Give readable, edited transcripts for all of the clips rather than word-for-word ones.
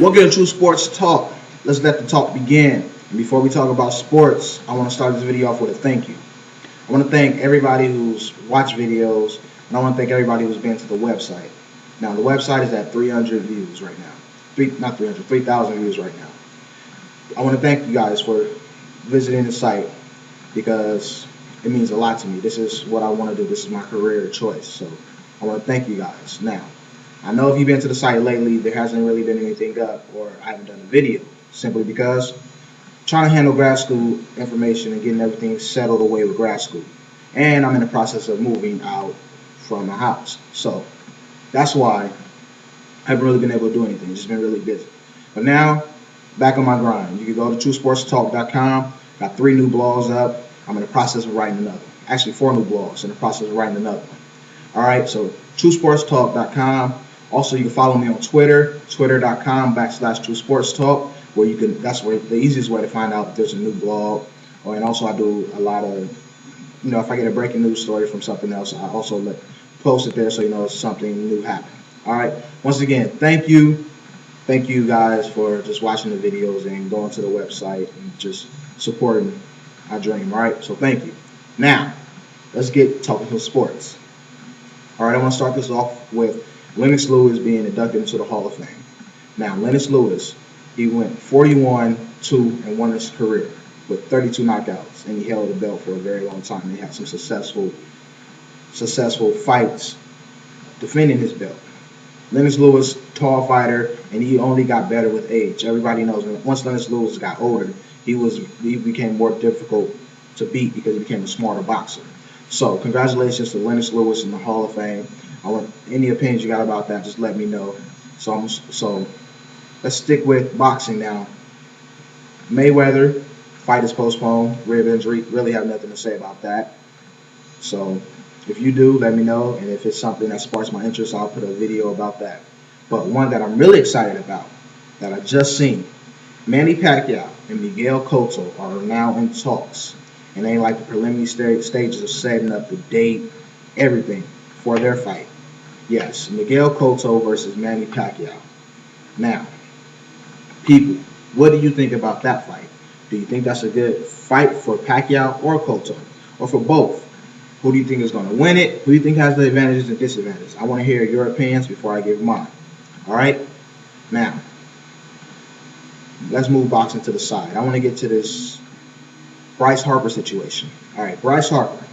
Welcome to True Sports Talk. Let's let the talk begin. And before we talk about sports, I want to start this video off with a thank you. I want to thank everybody who's watched videos, and I want to thank everybody who's been to the website. Now, the website is at 300 views right now. 3,000 views right now. I want to thank you guys for visiting the site because it means a lot to me. This is what I want to do. This is my career choice. So I want to thank you guys. Now, I know if you've been to the site lately, there hasn't really been anything up, or I haven't done a video, simply because I'm trying to handle grad school information and getting everything settled away with grad school. And I'm in the process of moving out from my house. So that's why I haven't really been able to do anything. It's just been really busy. But now, back on my grind. You can go to TrueSportsTalk.com. Got 3 new blogs up. I'm in the process of writing another. Actually, 4 new blogs in the process of writing another one. All right, so TrueSportsTalk.com. Also, you can follow me on Twitter, twitter.com/TrueSportsTalk, where you can. That's where the easiest way to find out if there's a new blog. And also, I do a lot of, if I get a breaking news story from something else, I also post it there so you know it's something new happening. All right. Once again, thank you guys for just watching the videos and going to the website and just supporting our dream. All right. So thank you. Now, let's get talking some sports. All right. I want to start this off with Lennox being inducted into the Hall of Fame. Now, Lennox, he went 41-2 and won his career with 32 knockouts, and he held the belt for a very long time. He had some successful fights defending his belt. Lennox, tall fighter, and he only got better with age. Everybody knows once Lennox got older, he became more difficult to beat because he became a smarter boxer. So, congratulations to Lennox in the Hall of Fame. I want any opinions you got about that, just let me know. So let's stick with boxing now. Mayweather fight is postponed, rib injury. Really have nothing to say about that. So if you do, let me know, and if it's something that sparks my interest, I'll put a video about that. But one that I'm really excited about, that I just seen, Manny Pacquiao and Miguel Cotto are now in talks, and they like the preliminary stages of setting up the date, everything for their fight. Yes, Miguel Cotto versus Manny Pacquiao. Now, people, what do you think about that fight? Do you think that's a good fight for Pacquiao or Cotto, or for both? Who do you think is going to win it? Who do you think has the advantages and disadvantages? I want to hear your opinions before I give mine. All right? Now, let's move boxing to the side. I want to get to this Bryce Harper situation. All right, Bryce Harper,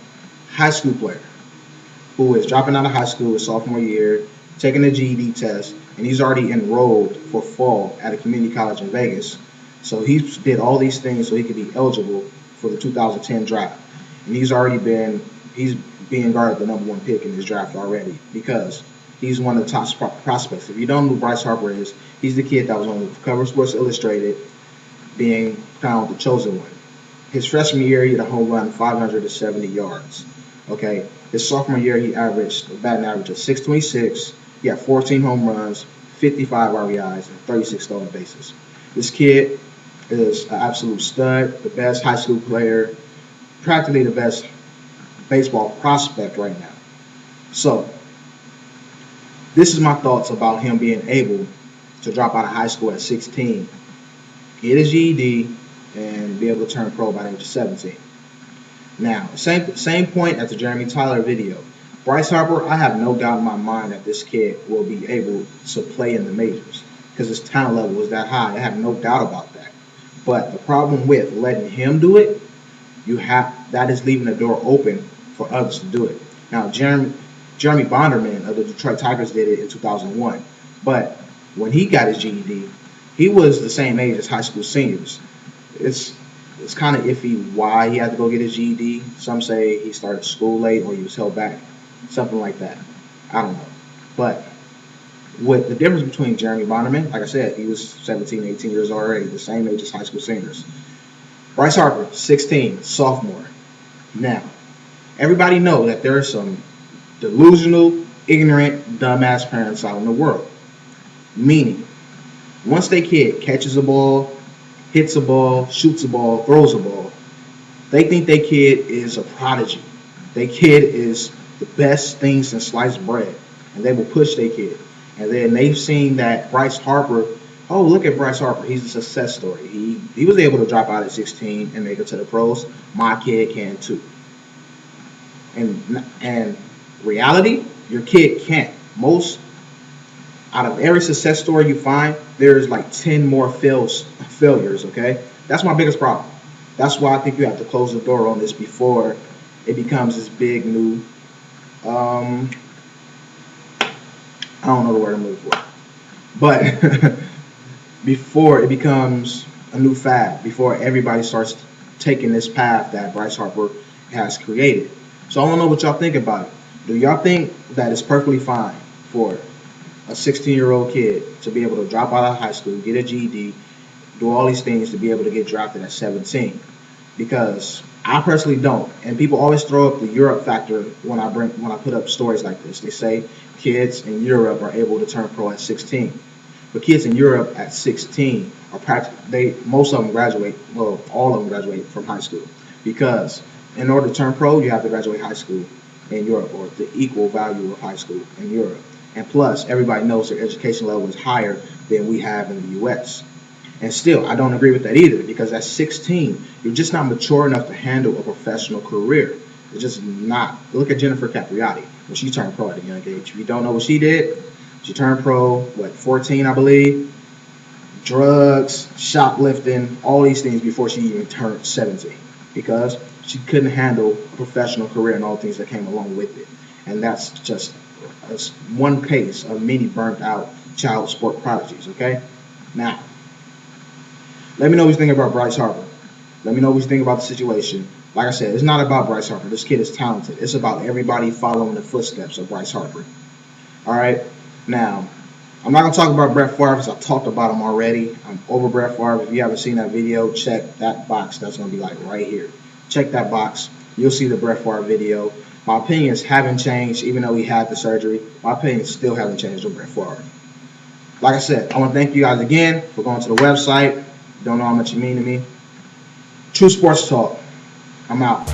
high school player, who is dropping out of high school his sophomore year, taking the GED test, and he's already enrolled for fall at a community college in Vegas. So he did all these things so he could be eligible for the 2010 draft. And he's being guarded the #1 pick in this draft already because he's one of the top prospects. If you don't know who Bryce Harper is, he's the kid that was on the cover of Sports Illustrated being found the chosen one. His freshman year, he had a home run 570 yards. Okay, his sophomore year, he averaged a batting average of .626. He had 14 home runs, 55 RBIs, and 36 stolen bases. This kid is an absolute stud, the best high school player, practically the best baseball prospect right now. So, this is my thoughts about him being able to drop out of high school at 16, get his GED, and be able to turn pro by the age of 17. Now, same point as the Jeremy Tyler video. Bryce Harper, I have no doubt in my mind that this kid will be able to play in the majors because his talent level is that high. I have no doubt about that. But the problem with letting him do it, that is leaving the door open for others to do it. Now, Jeremy Bonderman of the Detroit Tigers did it in 2001. But when he got his GED, he was the same age as high school seniors. It's kind of iffy why he had to go get his GED. Some say he started school late or he was held back, something like that. I don't know. But with the difference between Jeremy Bonderman, like I said, he was 17, 18 years already, the same age as high school seniors. Bryce Harper, 16, sophomore. Now, everybody knows that there are some delusional, ignorant, dumbass parents out in the world. Meaning, once their kid catches a ball, hits a ball, shoots a ball, throws a ball, they think their kid is a prodigy. Their kid is the best thing since sliced bread, and they will push their kid. And then they've seen that Bryce Harper oh, look at Bryce Harper. He's a success story. He was able to drop out at 16 and make it to the pros. My kid can too. And reality, your kid can't. Most out of every success story you find, there's like 10 more failures. Okay, that's my biggest problem. That's why I think you have to close the door on this before it becomes this big new. Um, I don't know the word I'm looking for, but before it becomes a new fad, before everybody starts taking this path that Bryce Harper has created. So I don't know what y'all think about it. Do y'all think that it's perfectly fine for a 16-year-old kid to be able to drop out of high school, get a GED, do all these things to be able to get drafted at 17? Because I personally don't. And people always throw up the Europe factor when I put up stories like this. They say kids in Europe are able to turn pro at 16. But kids in Europe at 16 are most of them graduate, well, all of them graduate from high school. Because in order to turn pro, you have to graduate high school in Europe, or the equal value of high school in Europe. And plus, everybody knows their education level is higher than we have in the U.S. And still, I don't agree with that either, because at 16, you're just not mature enough to handle a professional career. It's just not. Look at Jennifer Capriati when she turned pro at a young age. If you don't know what she did, she turned pro, 14, I believe. Drugs, shoplifting, all these things before she even turned 17, because she couldn't handle a professional career and all the things that came along with it. And that's just one case of many burnt out child sport prodigies, okay? Now, let me know what you think about Bryce Harper. Let me know what you think about the situation. Like I said, it's not about Bryce Harper. This kid is talented. It's about everybody following the footsteps of Bryce Harper. All right? Now, I'm not going to talk about Brett Favre because I've talked about him already. I'm over Brett Favre. If you haven't seen that video, check that box. That's going to be like right here. Check that box. You'll see the Brett Favre video. My opinions haven't changed, even though he had the surgery. My opinions still haven't changed on Brett Favre. Like I said, I want to thank you guys again for going to the website. Don't know how much you mean to me. True Sports Talk. I'm out.